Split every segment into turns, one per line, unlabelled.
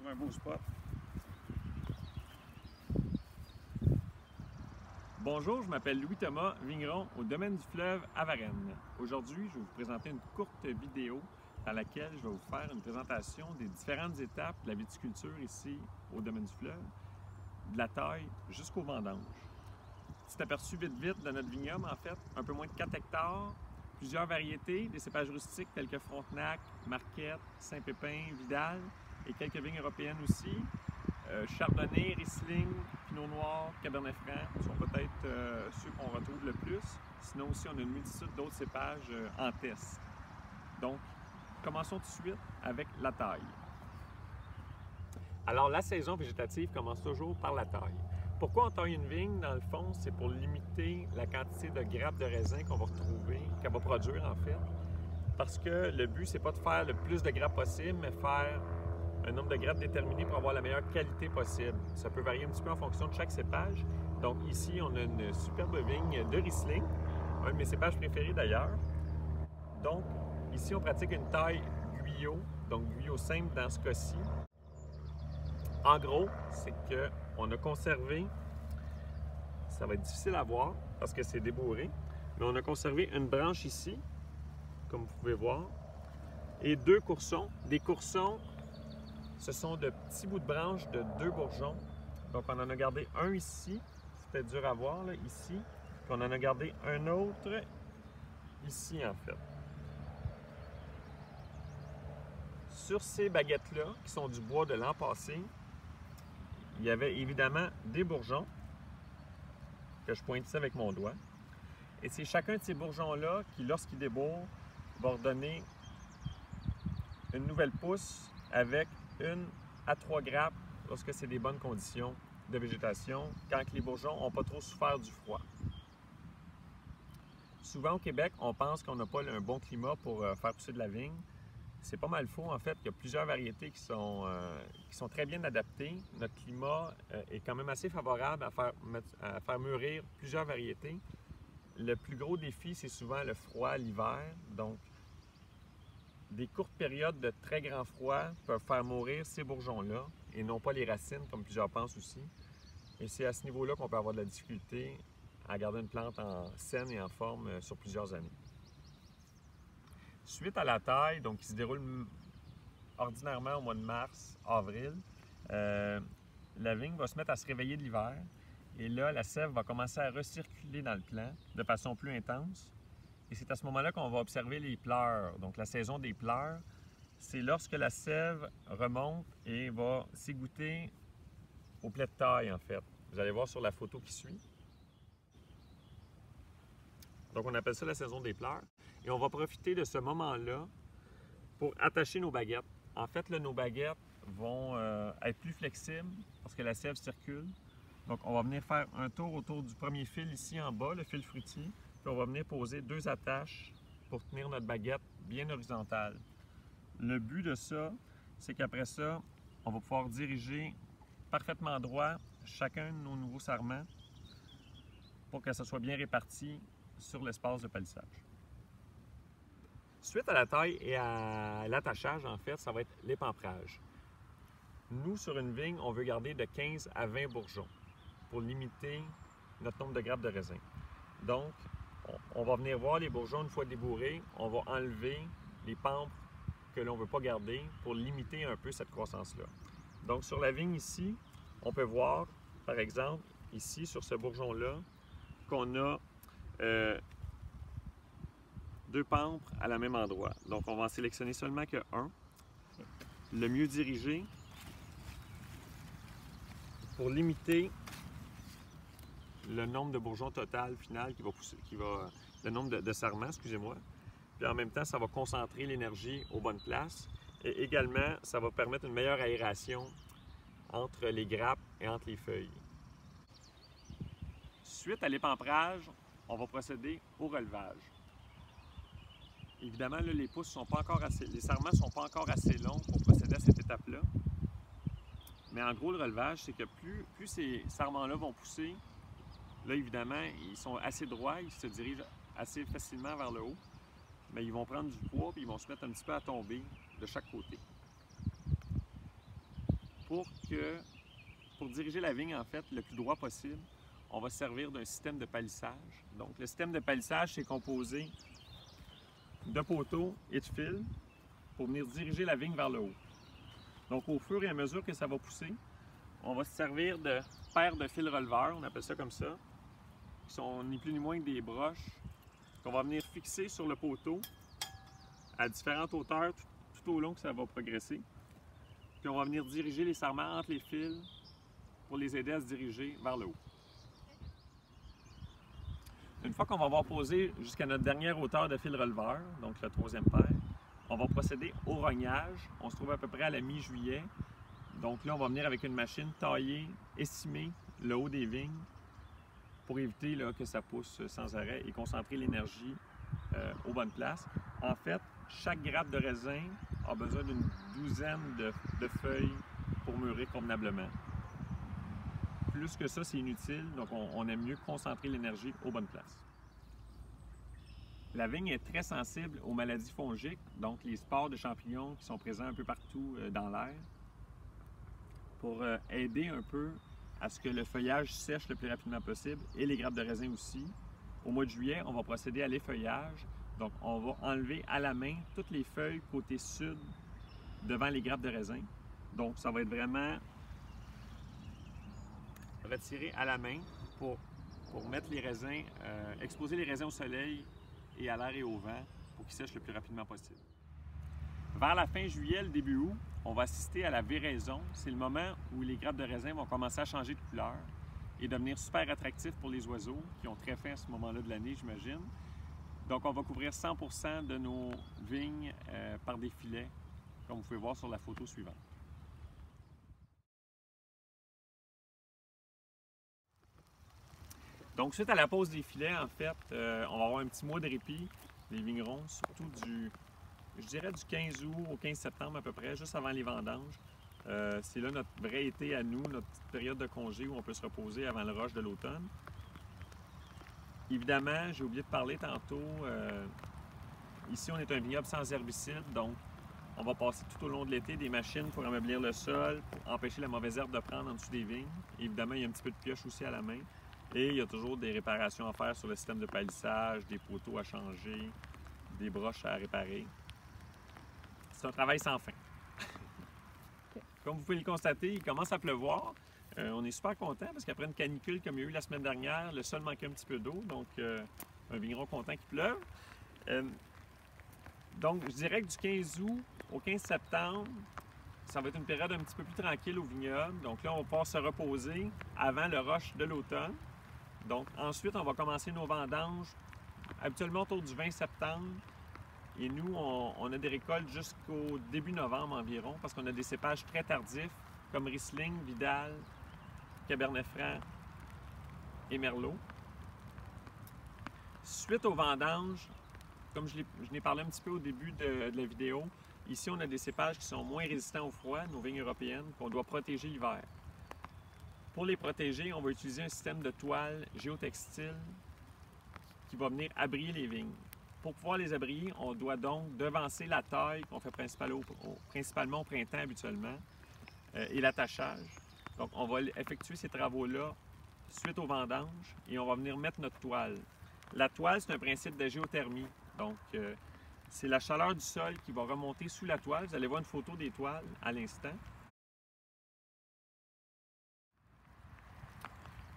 trouve un beau spot. Bonjour, je m'appelle Louis-Thomas, vigneron au domaine du fleuve à Varennes. Aujourd'hui, je vais vous présenter une courte vidéo dans laquelle je vais vous faire une présentation des différentes étapes de la viticulture ici au domaine du fleuve, de la taille jusqu'au vendange. Petit aperçu vite de notre vignoble, en fait, un peu moins de 4 hectares, plusieurs variétés, des cépages rustiques tels que Frontenac, Marquette, Saint-Pépin, Vidal et quelques vignes européennes aussi. Chardonnay, Riesling, Pinot Noir, Cabernet Franc sont peut-être ceux qu'on retrouve le plus. Sinon aussi, on a une multitude d'autres cépages en test. Donc, commençons tout de suite avec la taille. Alors, la saison végétative commence toujours par la taille. Pourquoi on taille une vigne? Dans le fond, c'est pour limiter la quantité de grappes de raisin qu'on va retrouver, qu'elle va produire en fait. Parce que le but, c'est pas de faire le plus de grappes possible, mais faire un nombre de grappes déterminé pour avoir la meilleure qualité possible. Ça peut varier un petit peu en fonction de chaque cépage. Donc ici, on a une superbe vigne de Riesling, un de mes cépages préférés d'ailleurs. Donc ici, on pratique une taille guyot, donc guyot simple dans ce cas-ci. En gros, c'est qu'on a conservé, ça va être difficile à voir parce que c'est débourré, mais on a conservé une branche ici, comme vous pouvez voir, et deux coursons. Des coursons, ce sont de petits bouts de branches de 2 bourgeons. Donc, on en a gardé un ici. C'était dur à voir, là, ici. Puis on en a gardé un autre ici, en fait. Sur ces baguettes-là, qui sont du bois de l'an passé, il y avait évidemment des bourgeons que je pointe ici avec mon doigt. Et c'est chacun de ces bourgeons-là qui, lorsqu'il débourre, va redonner une nouvelle pousse avec 1 à 3 grappes lorsque c'est des bonnes conditions de végétation, quand les bourgeons n'ont pas trop souffert du froid. Souvent au Québec, on pense qu'on n'a pas un bon climat pour faire pousser de la vigne. C'est pas mal faux en fait. Il y a plusieurs variétés qui sont très bien adaptées. Notre climat est quand même assez favorable à faire mûrir plusieurs variétés. Le plus gros défi, c'est souvent le froid l'hiver. Donc, des courtes périodes de très grand froid peuvent faire mourir ces bourgeons-là et non pas les racines, comme plusieurs pensent aussi. Et c'est à ce niveau-là qu'on peut avoir de la difficulté à garder une plante en saine et en forme sur plusieurs années. Suite à la taille, donc qui se déroule ordinairement au mois de mars, avril, la vigne va se mettre à se réveiller de l'hiver et là, la sève va commencer à recirculer dans le plant de façon plus intense. Et c'est à ce moment-là qu'on va observer les pleurs. Donc, la saison des pleurs, c'est lorsque la sève remonte et va s'égoutter au plet de taille, en fait. Vous allez voir sur la photo qui suit. Donc, on appelle ça la saison des pleurs. Et on va profiter de ce moment-là pour attacher nos baguettes. En fait, là, nos baguettes vont être plus flexibles parce que la sève circule. Donc, on va venir faire un tour autour du premier fil ici en bas, le fil fruitier. Puis on va venir poser 2 attaches pour tenir notre baguette bien horizontale. Le but de ça, c'est qu'après ça, on va pouvoir diriger parfaitement droit chacun de nos nouveaux sarments pour que ça soit bien réparti sur l'espace de palissage. Suite à la taille et à l'attachage, en fait, ça va être l'épamprage. Nous, sur une vigne, on veut garder de 15 à 20 bourgeons pour limiter notre nombre de grappes de raisin. Donc, on va venir voir les bourgeons une fois débourrés, on va enlever les pampres que l'on ne veut pas garder pour limiter un peu cette croissance-là. Donc sur la vigne ici, on peut voir, par exemple, ici sur ce bourgeon-là, qu'on a 2 pampres à la même endroit. Donc on va en sélectionner seulement que 1, le mieux dirigé, pour limiter le nombre de bourgeons total final le nombre de sarments, excusez-moi. Puis en même temps, ça va concentrer l'énergie aux bonnes places. Et également, ça va permettre une meilleure aération entre les grappes et entre les feuilles. Suite à l'épamprage, on va procéder au relevage. Évidemment, là, les sarments ne sont pas encore assez longs pour procéder à cette étape-là. Mais en gros, le relevage, c'est que plus ces sarments-là vont pousser, là, évidemment, ils sont assez droits, ils se dirigent assez facilement vers le haut, mais ils vont prendre du poids et ils vont se mettre un petit peu à tomber de chaque côté. pour diriger la vigne, en fait, le plus droit possible, on va se servir d'un système de palissage. Donc, le système de palissage, c'est composé de poteaux et de fils pour venir diriger la vigne vers le haut. Donc, au fur et à mesure que ça va pousser, on va se servir de paires de fils releveurs, on appelle ça comme ça, qui sont ni plus ni moins que des broches, qu'on va venir fixer sur le poteau à différentes hauteurs tout au long que ça va progresser. Puis on va venir diriger les sarments entre les fils pour les aider à se diriger vers le haut. Une fois qu'on va avoir posé jusqu'à notre dernière hauteur de fil releveur, donc la troisième paire, on va procéder au rognage. On se trouve à peu près à la mi-juillet. Donc là, on va venir avec une machine tailler, estimer le haut des vignes pour éviter là, que ça pousse sans arrêt et concentrer l'énergie aux bonnes places. En fait, chaque grappe de raisin a besoin d'une douzaine de feuilles pour mûrir convenablement. Plus que ça, c'est inutile, donc on aime mieux concentrer l'énergie aux bonnes places. La vigne est très sensible aux maladies fongiques, donc les spores de champignons qui sont présents un peu partout dans l'air, pour aider un peu à ce que le feuillage sèche le plus rapidement possible et les grappes de raisin aussi. Au mois de juillet, on va procéder à l'effeuillage. Donc, on va enlever à la main toutes les feuilles côté sud devant les grappes de raisin. Donc, ça va être vraiment retirer à la main pour mettre les raisins, exposer les raisins au soleil et à l'air et au vent pour qu'ils sèchent le plus rapidement possible. Vers la fin juillet, le début août, on va assister à la véraison. C'est le moment où les grappes de raisin vont commencer à changer de couleur et devenir super attractifs pour les oiseaux qui ont très faim à ce moment-là de l'année, j'imagine. Donc, on va couvrir 100% de nos vignes par des filets, comme vous pouvez voir sur la photo suivante. Donc, suite à la pose des filets, en fait, on va avoir un petit mois de répit, les vignerons, surtout je dirais du 15 août au 15 septembre à peu près, juste avant les vendanges. C'est là notre vrai été à nous, notre petite période de congé où on peut se reposer avant le rush de l'automne. Évidemment, j'ai oublié de parler tantôt, ici on est un vignoble sans herbicide, donc on va passer tout au long de l'été des machines pour ameublir le sol, pour empêcher la mauvaise herbe de prendre en dessous des vignes. Évidemment, il y a un petit peu de pioche aussi à la main. Et il y a toujours des réparations à faire sur le système de palissage, des poteaux à changer, des broches à réparer. C'est un travail sans fin. Comme vous pouvez le constater, il commence à pleuvoir. On est super content parce qu'après une canicule comme il y a eu la semaine dernière, le sol manquait un petit peu d'eau, donc un vigneron content qu'il pleuve. Donc, je dirais que du 15 août au 15 septembre, ça va être une période un petit peu plus tranquille au vignoble. Donc là, on va pouvoir se reposer avant le rush de l'automne. Donc ensuite, on va commencer nos vendanges habituellement autour du 20 septembre. Et nous, on a des récoltes jusqu'au début novembre environ parce qu'on a des cépages très tardifs comme Riesling, Vidal, Cabernet Franc et Merlot. Suite aux vendanges, comme je n'ai parlé un petit peu au début de la vidéo, ici on a des cépages qui sont moins résistants au froid, nos vignes européennes, qu'on doit protéger l'hiver. Pour les protéger, on va utiliser un système de toile géotextile qui va venir abrier les vignes. Pour pouvoir les abrier, on doit donc devancer la taille qu'on fait principalement au printemps habituellement et l'attachage. Donc on va effectuer ces travaux-là suite aux vendanges et on va venir mettre notre toile. La toile, c'est un principe de géothermie. Donc c'est la chaleur du sol qui va remonter sous la toile. Vous allez voir une photo des toiles à l'instant.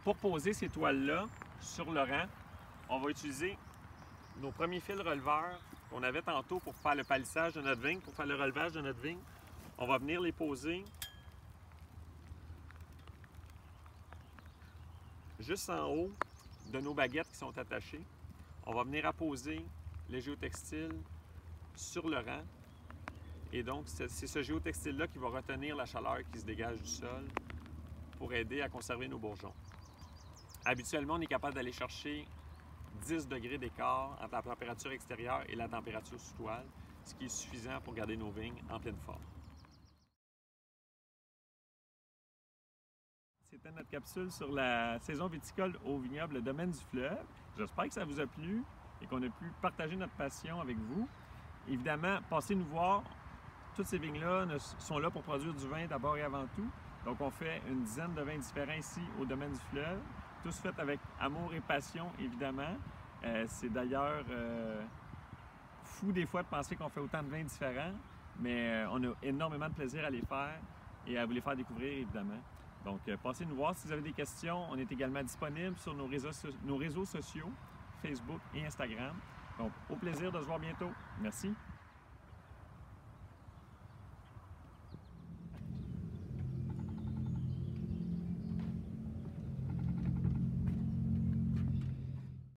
Pour poser ces toiles-là sur le rang, on va utiliser nos premiers fils releveurs qu'on avait tantôt pour faire le palissage de notre vigne, pour faire le relevage de notre vigne. On va venir les poser juste en haut de nos baguettes qui sont attachées. On va venir apposer le géotextile sur le rang. Et donc, c'est ce géotextile-là qui va retenir la chaleur qui se dégage du sol pour aider à conserver nos bourgeons. Habituellement, on est capable d'aller chercher 10 degrés d'écart entre la température extérieure et la température sous toile, ce qui est suffisant pour garder nos vignes en pleine forme. C'était notre capsule sur la saison viticole au vignoble Le Domaine du Fleuve. J'espère que ça vous a plu et qu'on a pu partager notre passion avec vous. Évidemment, passez nous voir toutes ces vignes-là sont là pour produire du vin d'abord et avant tout. Donc, on fait une dizaine de vins différents ici au domaine du fleuve, tous faits avec amour et passion, évidemment. C'est d'ailleurs fou des fois de penser qu'on fait autant de vins différents, mais on a énormément de plaisir à les faire et à vous les faire découvrir, évidemment. Donc, passez nous voir si vous avez des questions. On est également disponible sur nos réseaux sociaux, Facebook et Instagram. Donc, au plaisir de se voir bientôt. Merci.